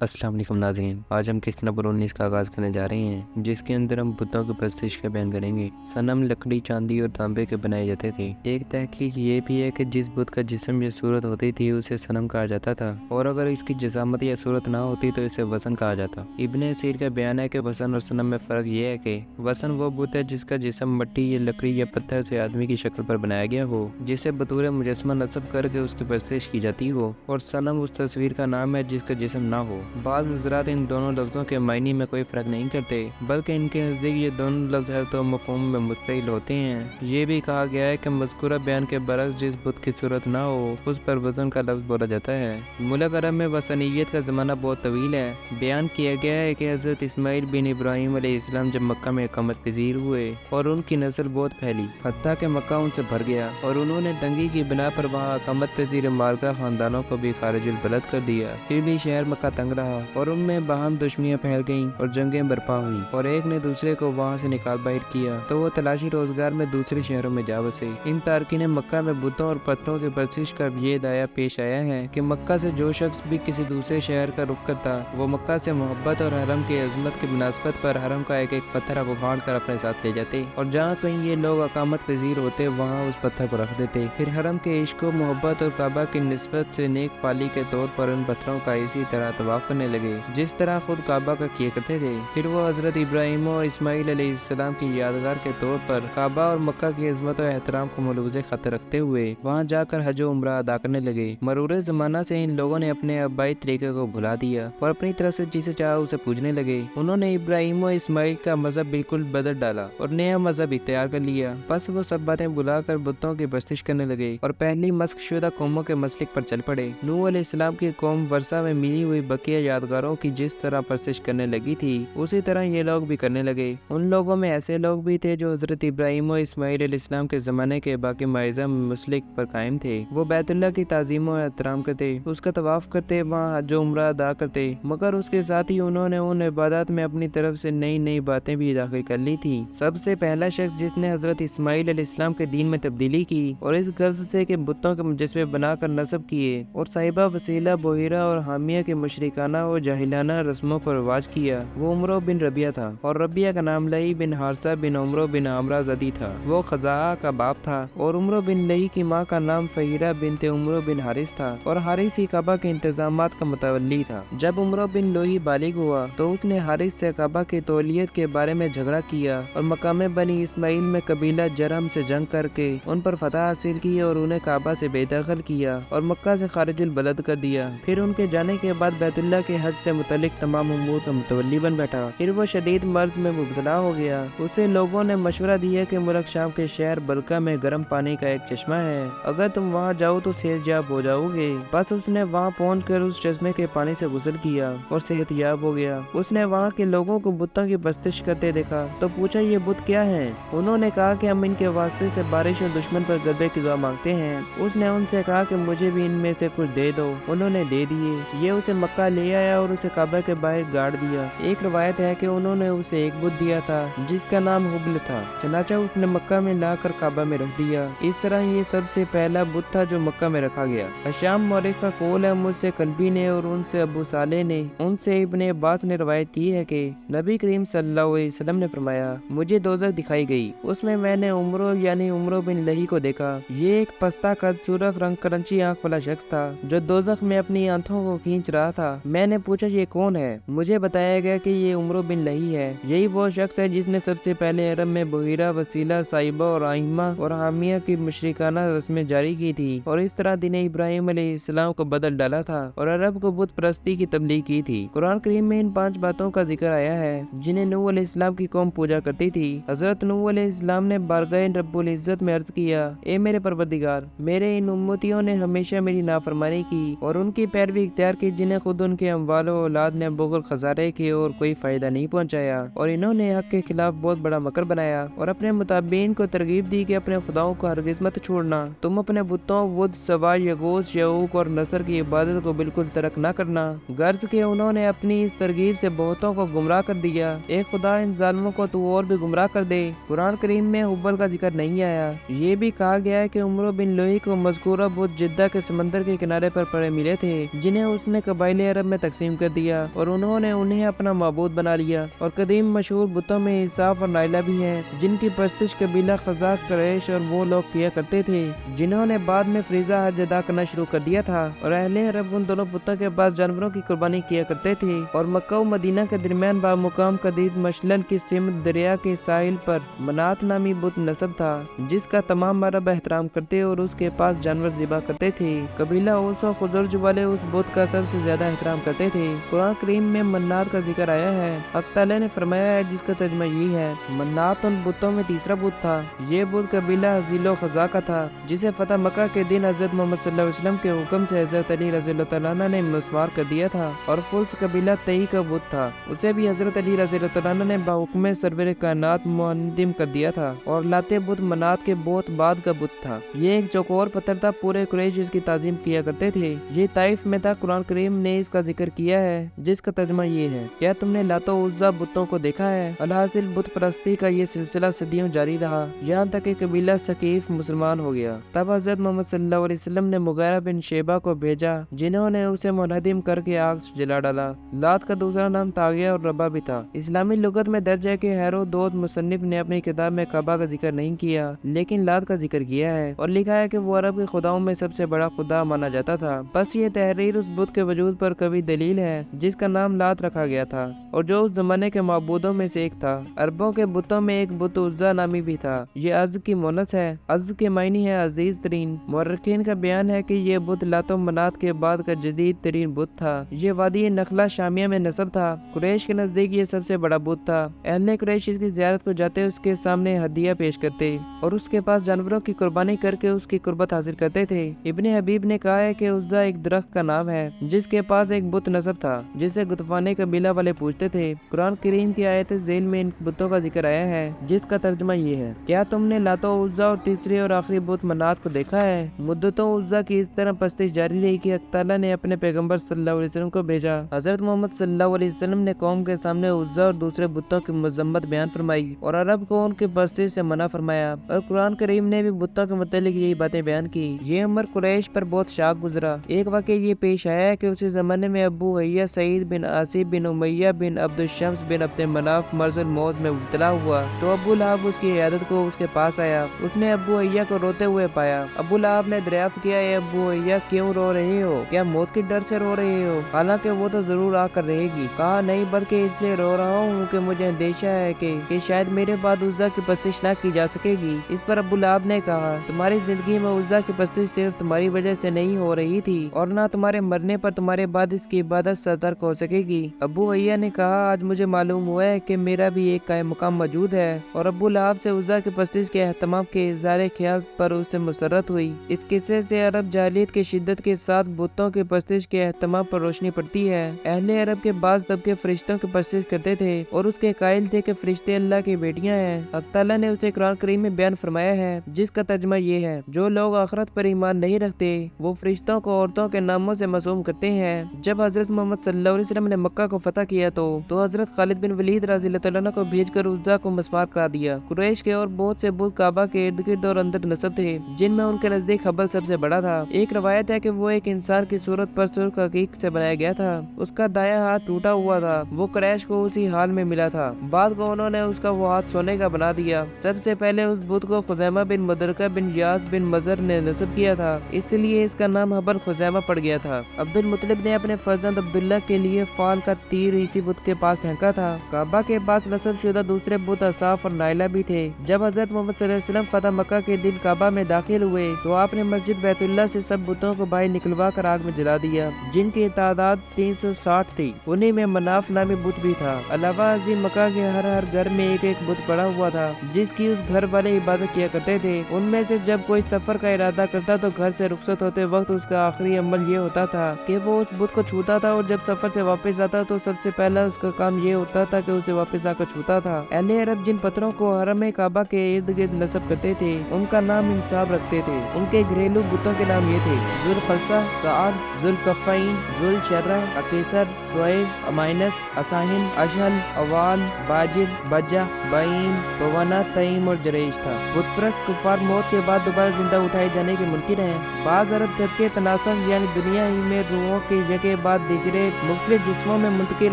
السلام علیکم ناظرین، آج ہم قسط نمبر 19 کا آغاز کرنے جا رہے ہیں، جس کے اندر ہم بتوں کی پرستش کا بیان کریں گے۔ صنم لکڑی، چاندی اور تانبے کے بنائے جاتے تھے۔ ایک تحقیق یہ بھی ہے کہ جس بت کا جسم یا صورت ہوتی تھی اسے صنم کہا جاتا تھا، اور اگر اس کی جسامت یا صورت نہ ہوتی تو اسے وثن کہا جاتا۔ ابن اسیر کا بیان ہے کہ وثن اور صنم میں فرق یہ ہے کہ وثن وہ بت ہے جس کا جسم مٹی یا لکڑی یا پتھر سے آدمی کی شکل پر بنایا گیا ہو، جسے بطور مجسمہ نصب کر کے اس کی پرستش کی جاتی ہو، اور صنم اس تصویر کا نام ہے جس کا جسم نہ ہو۔ بعض حضرات ان دونوں لفظوں کے معنی میں کوئی فرق نہیں کرتے، بلکہ ان کے نزدیک یہ دونوں لفظ ہے تو مفہوم میں مستقل ہوتے ہیں۔ یہ بھی کہا گیا ہے کہ مذکورہ بیان کے برعکس جس بت کی صورت نہ ہو اس پر وزن کا لفظ بولا جاتا ہے۔ ملک عرب میں وثنیت کا زمانہ بہت طویل ہے۔ بیان کیا گیا ہے کہ حضرت اسماعیل بن ابراہیم علیہ السلام جب مکہ میں اقامت پذیر ہوئے اور ان کی نسل بہت پھیلی، حتیٰ کہ مکہ ان سے بھر گیا، اور انہوں نے تنگی کی بنا پر وہاں اقامت پذیر مالکہ خاندانوں کو بھی خارج البلد کر دیا۔ پھر بھی شہر مکہ تنگ رہا اور ان میں باہم دشمنیاں پھیل گئیں اور جنگیں برپا ہوئیں، اور ایک نے دوسرے کو وہاں سے نکال باہر کیا تو وہ تلاشی روزگار میں دوسرے شہروں میں جا بسے۔ ان تارکین مکہ میں بتوں اور پتھروں کی پرستش کا یہ داعیہ پیش آیا ہے کہ مکہ سے جو شخص بھی کسی دوسرے شہر کا رخ کرتا، وہ مکہ سے محبت اور حرم کی عظمت کی مناسبت پر حرم کا ایک ایک پتھر اگاڑ کر اپنے ساتھ لے جاتے، اور جہاں کہیں یہ لوگ اقامت پذیر ہوتے وہاں اس پتھر کو رکھ دیتے۔ پھر حرم کے عشق و محبت اور کعبہ کی نسبت سے نیک پالی کے طور پر ان پتھروں کا اسی طرح طواف کرنے لگے جس طرح خود کعبہ کا کیا کرتے تھے۔ پھر وہ حضرت ابراہیم و اسماعیل علیہ السلام کی یادگار کے طور پر کعبہ اور مکہ کی عظمت و احترام کو ملحوظ خاطر رکھتے ہوئے وہاں جا کر حج و عمرہ ادا کرنے لگے۔ مرور زمانہ سے ان لوگوں نے اپنے آبائی طریقے کو بھلا دیا اور اپنی طرف سے جسے چاہا اسے پوجنے لگے۔ انہوں نے ابراہیم و اسماعیل کا مذہب بالکل بدل ڈالا اور نیا مذہب اختیار کر لیا۔ بس وہ سب باتیں بھلا کر بتوں کی پرستش کرنے لگے اور پہلی مسخ شدہ قوموں کے مسلک پر چل پڑے۔ نوح علیہ السلام کی قوم ورثہ میں ملی ہوئی بقیہ یادگاروں کی جس طرح پرستش کرنے لگی تھی اسی طرح یہ لوگ بھی کرنے لگے۔ ان لوگوں میں ایسے لوگ بھی تھے جو حضرت ابراہیم و اسماعیل علیہ السلام کے زمانے کے باقی معجزہ مسلک پر قائم تھے۔ وہ بیت اللہ کی تعظیم و احترام کرتے، اس کا طواف کرتے، وہاں حج و عمرہ ادا کرتے، مگر اس کے ساتھ ہی انہوں نے ان عبادات میں اپنی طرف سے نئی نئی باتیں بھی داخل کر لی تھی۔ سب سے پہلا شخص جس نے حضرت اسماعیل علیہ السلام کے دین میں تبدیلی کی اور اس غرض سے کہ بتوں کے مجسمے بنا کر نصب کیے اور صاحبہ وسیلہ، بحیرہ اور حامیہ کے مشرکانہ اور جاہلانہ رسموں پر رواج کیا، وہ عمرو بن ربیعہ تھا، اور ربیعہ کا نام لہی بن حارثہ بن عمرو بن عامرہ زدی تھا۔ وہ خزاعہ کا باپ تھا، اور عمرو بن لہی کی ماں کا نام فہیرہ بنت عمرو بن حارث تھا، اور حارث ہی کعبہ کے انتظامات کا متولی تھا۔ جب عمرو بن لہی بالغ ہوا تو اس نے حارث سے کعبہ کی تولیت کے بارے میں جھگڑا کیا اور مقام بنی اسماعیل میں قبیلہ جرہم سے جنگ کر کے ان پر فتح حاصل کی اور انہیں کعبہ سے بے دخل کیا اور مکہ سے خارج البلد کر دیا۔ پھر ان کے جانے کے بعد بیت اللہ کے حج سے متعلق تمام امور کا متولی بن بیٹھا۔ پھر وہ شدید مرض میں مبتلا ہو گیا۔ اسے لوگوں نے مشورہ دیا کہ ملک شام کے شہر بلقا میں گرم پانی کا ایک چشمہ ہے، اگر تم وہاں جاؤ تو صحت یاب ہو جاؤ گے۔ بس اس نے وہاں پہنچ کر اس چشمے کے پانی سے غسل کیا اور صحت یاب ہو گیا۔ اس نے وہاں کے لوگوں کو بتوں کی پرستش کرتے دیکھا تو پوچھا، یہ بت کیا ہیں؟ انہوں نے کہا کہ ہم ان کے واسطے سے بارش اور دشمن پر غلبے کی دعا مانگتے ہیں۔ اس نے ان سے کہا کہ مجھے بھی ان میں سے کچھ دے دو۔ انہوں نے دے دیے۔ یہ اسے مکہ لے آیا اور اسے کعبہ کے باہر گاڑ دیا۔ ایک روایت ہے کہ انہوں نے اسے ایک بت دیا تھا جس کا نام حبل تھا، چنانچہ اس نے مکہ میں لا کر کعبہ میں رکھ دیا۔ اس طرح یہ سب سے پہلا بت تھا جو مکہ میں رکھا گیا۔ ہشام مورخ کا قول ہے، مجھ سے کلبی نے اور ان سے ابو صالح نے، ان سے ابن عباس نے روایت کی ہے کہ نبی کریم صلی اللہ علیہ وسلم نے فرمایا، مجھے دوزخ دکھائی گئی، اس میں نے عمرو یعنی عمرو بن لہی کو دیکھا۔ یہ ایک پستہ قد، سرخ رنگ، کرنچی آنکھ والا شخص تھا جو دوزخ میں اپنی آنکھوں کو کھینچ رہا تھا۔ میں نے پوچھا، یہ کون ہے؟ مجھے بتایا گیا کہ یہ عمرو بن لہی ہے۔ یہی وہ شخص ہے جس نے سب سے پہلے عرب میں بحیرہ، وسیلہ، صاحبہ اور آئمہ اور حامیہ کی مشرکانہ رسمیں جاری کی تھی اور اس طرح دین ابراہیم علیہ السلام کو بدل ڈالا تھا اور عرب کو بت پرستی کی تبلیغ کی تھی۔ قرآن کریم میں ان 5 باتوں کا ذکر آیا ہے جنہیں نوح علیہ السلام کی قوم پوجا کرتی تھی۔ حضرت نوح علیہ السلام نے بارگاہ رب العزت میں عرض کیا، اے میرے پروردگار، میرے ان امتیوں نے ہمیشہ میری نافرمانی کی اور ان کی پیروی اختیار کی جنہیں خود ان کے اموال و اولاد نے بغل خسارے کی اور کوئی فائدہ نہیں پہنچایا، اور انہوں نے حق کے خلاف بہت بڑا مکر بنایا اور اپنے متابعین کو ترغیب دی کہ اپنے خداؤں کو ہرگز مت چھوڑنا، تم اپنے بتوں ود، سوا، یغوث، یعوق اور نصر کی عبادت کو بالکل ترک نہ کرنا۔ غرض کہ انہوں نے اپنی اس ترغیب سے بہتوں کو گمراہ کر دیا۔ اے خدا، ان ظالموں کو تو اور بھی گمراہ کر دے۔ قرآن کریم میں حبل کا ذکر نہیں آیا۔ یہ بھی کہا گیا ہے کہ عمرو بن لہی کو مذکورہ بت جدہ کے سمندر کے کنارے پر پڑے ملے تھے جنہیں اس نے قبائل عرب में तकसीम कर दिया और उन्होंने उन्हें अपना माबूद बना लिया। और कदीम मशहूर बुतों में इसाफ और नाइला भी हैं, जिनकी परस्तिश कबीला खज़ाक, कुरैश और वो लोग किया करते थे जिन्होंने बाद में फरीज़ा हज अदा करना शुरू कर दिया था। और अहले अरब उन दोनों बुतों के पास जानवरों की कुर्बानी किया करते थे। और मक्का और मदीना के दरमियान बामुकाम कदीद मशलन की सिमत दरिया के साहिल पर मनात नामी बुत नस्ब था, जिसका तमाम अरब एहतराम करते और उसके पास जानवर ज़िबा करते थे। कबीला औस और खुज़रज वाले उस बुत का सबसे ज्यादा एहतराम करते थे। कुरान करीम में मन्नात का जिक्र आया है। हक़ ताला ने फरमाया है, जिसका तर्जुमा ये है, मन्नात उन बुतों में तीसरा बुत था। ये बुत कबीला हज़ील ख़ज़ा का था, जिसे फतह मक्का के दिन हज़रत मोहम्मद सल्लल्लाहु अलैहि वसल्लम के हुक्म से हज़रत अली रज़ियल्लाहु तआला अन्हु ने मस्मार कर दिया था। और फुल्स कबीला तई का बुत था, उसे भी हज़रत अली रज़ियल्लाहु तआला अन्हु ने बाहुक्म सरवर कायनात मुअद्दिम कर दिया था। और लाते बुत मन्नात के बहुत बाद का बुत था। ये एक चौकोर पत्थर था, पूरे कुरैश इसकी ताज़ीम किया करते थे। ये ताइफ में था। कुरान करीम ने इसका जिक्र किया है, जिसका तर्जुमा ये है, क्या तुमने लातो उज़्ज़ा बुतों को देखा है? अलहासिल बुत परस्ती का ये सिलसिला सदियों जारी रहा, यहाँ तक कि कबीला सकीफ मुसलमान हो गया। तब हज़रत मोहम्मद सल्लल्लाहु अलैहि वसल्लम ने मुग़ीरा बिन शेबा को भेजा, जिन्होंने उसे मुनहदिम करके आग से जला डाला। लात का दूसरा नाम तागिया और रबा भी था। इस्लामी लुगत में दर्ज है कि हेरोदोत मुसन्निफ ने अपनी किताब में काबा का जिक्र नहीं किया, लेकिन लात का जिक्र किया है और लिखा है कि वो अरब के खुदाओं में सबसे बड़ा खुदा माना जाता था। बस ये तहरीर उस बुत के वजूद पर कभी दलील है, जिसका नाम लात रखा गया था और जो उस जमाने के माबूदों में से एक था। अरबों के बुतों में एक बुत उज़्ज़ा नामी भी था। ये अज़ की मोनस है। अज़ के मायने है अजीज तरीन। मुअर्रिखीन का बयान है कि ये बुत लातो मनात के बाद का जदीद तरीन बुत था। ये वादी नखला शामिया में नस्ब था। कुरैश के नजदीक ये सबसे बड़ा बुत था। अहले कुरैश इसकी ज़ियारत को जाते उसके सामने हदिया पेश करते और उसके पास जानवरों की कुर्बानी करके उसकी कुर्बत हासिल करते थे। इब्ने हबीब ने कहा है कि उज़्ज़ा एक दरख्त का नाम है, जिसके पास एक बुत नस्ब था, जिसे गुतफाने कबीला वाले पूछते थे। कुरान करीम की आयत ज़ेल में इन बुतों का जिक्र आया है, जिसका तर्जुमा ये है, क्या तुमने लातो उज़्ज़ा और तीसरे और आखिरी बुत मनात को देखा है? मुद्दतों उज़्ज़ा की इस तरह पस्तिश जारी रही कि हक़ ताला ने अपने पैगंबर सल्लल्लाहु अलैहि वसल्लम को भेजा। हज़रत मोहम्मद सल्लल्लाहु अलैहि वसल्लम ने कौम के सामने उज़्ज़ा और दूसरे बुतों की मज़म्मत बयान फरमाई और अरब को उनकी पस्तिश से मना फरमाया। और कुरान करीम ने भी बुतों के मुतालिक यही बातें बयान की। ये अमर कुरैश पर बहुत शाक गुजरा। एक वाक़या ये पेश आया है कि उसी ज़माने में अबू हैया सईद बिन आसिब बिन उमैया बिन अब्दुशम्स बिन अब्द मनाफ मर्ज़ुल मौत में मुब्तला हुआ, तो अबू लहब उसकी इयादत को उसके पास आया। उसने अबू हैया को रोते हुए पाया। अबू लहब ने दरियाफ्त किया, ए अबू हैया, क्यों रो रहे हो? क्या मौत के डर से रो रहे हो? हालांकि वो तो जरूर आकर रहेगी। कहा, नहीं, बल्कि इसलिए रो रहा हूँ कि मुझे अंदेशा है कि शायद मेरे बाद उज़्ज़ा की पस्तिश न की जा सकेगी। इस पर अबू लहब ने कहा, तुम्हारी जिंदगी में उज़्ज़ा की पस्तिश सिर्फ तुम्हारी वजह से नहीं हो रही थी और न तुम्हारे मरने पर तुम्हारे बाद इसकी इबादत सतर्क हो सकेगी। अबू हैया ने कहा, आज मुझे मालूम हुआ है कि मेरा भी एक कायम मुकाम मौजूद है। और अबू लहब से उज़्ज़ा की पस्तिश के एहतमाम के इज़हार ख्याल पर उससे मुसर्रत हुई। इस किस्से से अरब जाहिलियत के शिद्दत के साथ बुतों की पस्तिश के एहतमाम पर रोशनी पड़ती है। अहले अरब के बाज़ तबके फरिश्तों की पस्तिश करते थे और उसके कायल थे कि फरिश्ते अल्लाह की बेटियां हैं। हक़ ताला ने उसे कुरान करीम में बयान फरमाया है, जिसका तर्जुमा ये है, जो लोग आखिरत पर ईमान नहीं रखते वो फरिश्तों को औरतों के नामों से मासूम करते हैं। जब हज़रत मोहम्मद सल्लल्लाहु अलैहि वसल्लम ने मक्का को फतह किया तो हज़रत खालिद बिन वलीद रज़ियल्लाहु तआला अन्हु को भेजकर उज़्ज़ा को मस्मार करा दिया। कुरैश के और बहुत से बुत काबा के इर्द गिर्द और अंदर नस्ब थे, जिनमें उनके नजदीक हबल सबसे बड़ा था। एक रवायत है कि वो एक इंसान की सूरत पर सुर्ख हकीक से बनाया गया था। उसका दायां हाथ टूटा हुआ था। वो कुरैश को उसी हाल में मिला था। बाद को उन्होंने उसका वो हाथ सोने का बना दिया। सबसे पहले उस बुत को खुज़ैमा बिन मुदरका बिन यास बिन मजर ने नस्ब किया था, इसलिए इसका नाम हबल खुज़ैमा पड़ गया था। अब्दुल मुत्तलिब ने अपने फर्जंद अब्दुल्ला के लिए फाल का तीर इसी बुत के पास फेंका था। काबा के पास नस्ब शुदा दूसरे बुत असाफ और नाइला भी थे। जब हजरत मोहम्मद सल्लल्लाहु अलैहि वसल्लम फतह मक्का के दिन काबा में दाखिल हुए तो आपने मस्जिद बैतुल्ला से सब बुतों को बाहर निकलवा कर आग में जला दिया, जिनकी तादाद 360 थी। उन्हीं में मनाफ नामी बुत भी था। अलावा अजीम मक्का के हर घर में एक एक बुत पड़ा हुआ था, जिसकी उस घर वाले इबादत किया करते थे। उनमें से जब कोई सफर का इरादा करता तो घर से रुखसत होते वक्त उसका आखिरी अमल ये होता था कि वो उस बुत को छूता था, और जब सफर से वापस आता तो सबसे पहला उसका काम ये होता था कि उसे वापस आकर छूता था। अहले अरब जिन पत्थरों को हरम काबा के इर्द गिर्द नस्ब करते थे, उनका नाम इंसाब रखते थे। उनके घरेलू बुतों के नाम ये थे, जुल खलसा, साद, जुल कफ़ाइन, जुल शर्रा, अकेसर, सुएब, अमाइनस, असाहिन, अशहल, अवाल, बाजिर, बजा, बाईम, बवाना, तईम और जरेश था। बुतप्रस्त कुफार मौत के बाद दोबारा जिंदा उठाए जाने के मुनकिर हैं। बाज़ अरब तबके तनासख यानी दुनिया ही में रूहों की जगह बाद दीगरे मुख्तलिफ जिस्मों में मुंतकिल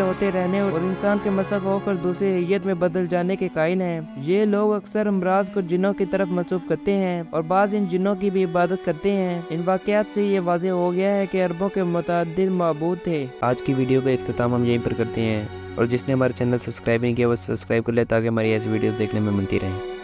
होते रहने और इंसान के मसक होकर दूसरी हैयत में बदल जाने के कायल हैं। ये लोग अक्सर अमराज को जिन्नों की तरफ मंसूब करते हैं और बाज़ इन जिन्नों की भी इबादत करते हैं। इन वाक़यात से ये वाज़ेह हो गया है कि अरबों के मुतअद्दिद माबूद थे। आज की वीडियो का इख्तिताम हम यहीं पर करते हैं, और जिसने हमारे चैनल सब्सक्राइब नहीं किया वो सब्सक्राइब कर ले ताकि हमारी ऐसी वीडियो देखने में मिलती रहे।